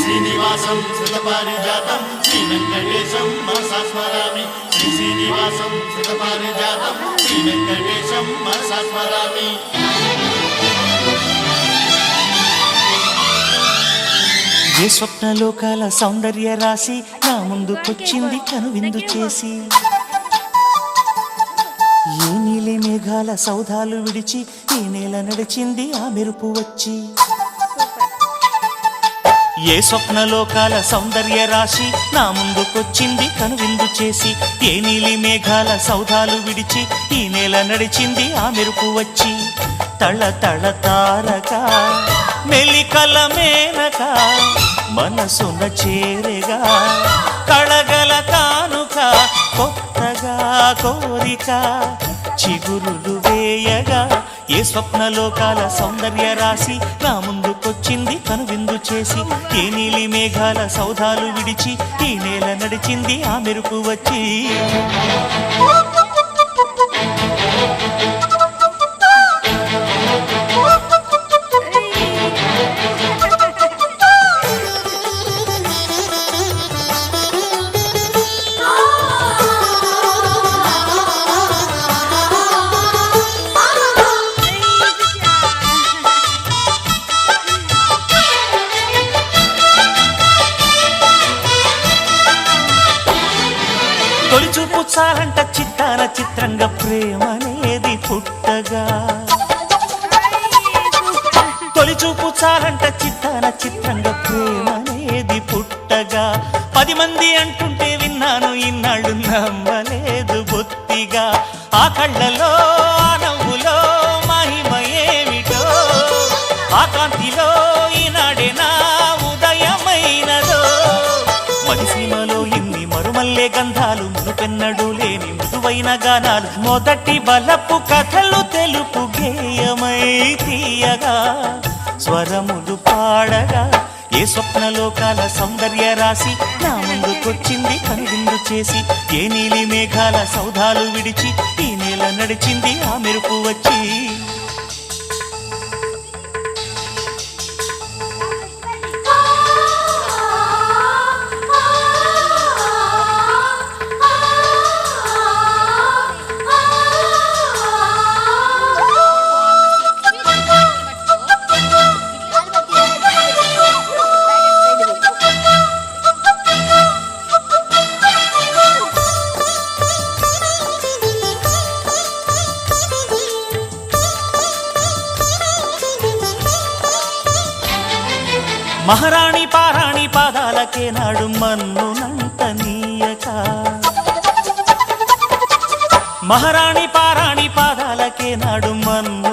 శ్రీనివాసం సుతపారిజాతం శ్రీ వెంకటేశం మనసా స్మరామి శ్రీనివాసం సుతపారిజాతం శ్రీ వెంకటేశం మనసా స్మరామి. ఏ స్వప్నలోకాల సౌందర్య రాశి నా ముందుకొచ్చింది కనువిందు చేసి, ఏ నీలి మేఘాల సౌధాలు విడిచి ఈ నేల నడిచింది ఆ మెరుపు వచ్చి. ఏ స్వప్నలోకాల సౌందర్య రాశి నా ముందుకొచ్చింది కనువిందు చేసి, ఏ నీలి మేఘాల సౌధాలు విడిచి ఈ నేల నడిచింది ఆ మెరుపు వచ్చి. తళ తళ తారక మెలికల మేనక మనసున చేరేగా కళగల కానుక కొత్తగా కోరిక చిగురులు వేయగా. ఏ స్వప్నలోకాల సౌందర్య రాశి నా ముందుకొచ్చింది కనువిందు చేసి, ఏ నీలి మేఘాల సౌధాలు విడిచి ఈ నేల నడిచింది ఆ మెరుపు వచ్చి. తొలిచూపు చాలంట చిత్తాన చిత్రంగా ప్రేమనేది పుట్టగా, తొలిచూపు చాలంట చిత్తాన చిత్రంగా ప్రేమనేది పుట్టగా. 10 మంది అంటుంటే విన్నాను ఇన్నాళ్ళు నమ్మలేదు బొత్తిగా. ఆ కళ్ళలో ఆ నవ్వులో మహిమ ఏమిటో, ఆ కాంతిలో ఈనాడే నా ఉదయమైనదో. మనిసీమలో ఇన్ని మరుమల్లే గంధాలు మునుపెన్నడు లేని మృదువైన గానాలు, మొదటి బలపు కథలు తెలుపు గేయమై తీయగా స్వరములు పాడగా. ఏ స్వప్నలోకాల సౌందర్య రాశి నా ముందుకొచ్చింది కనువిందు చేసి, ఏ నీలి మేఘాల సౌధాలు విడిచి ఈ నేల నడిచింది ఆ మెరుపు వచ్చి. మహారాణి పారాణి పాదాలకే నాడు మన్నునంట నీయక, మహారాణి పారాణి పాదాలకే నాడు మన్ను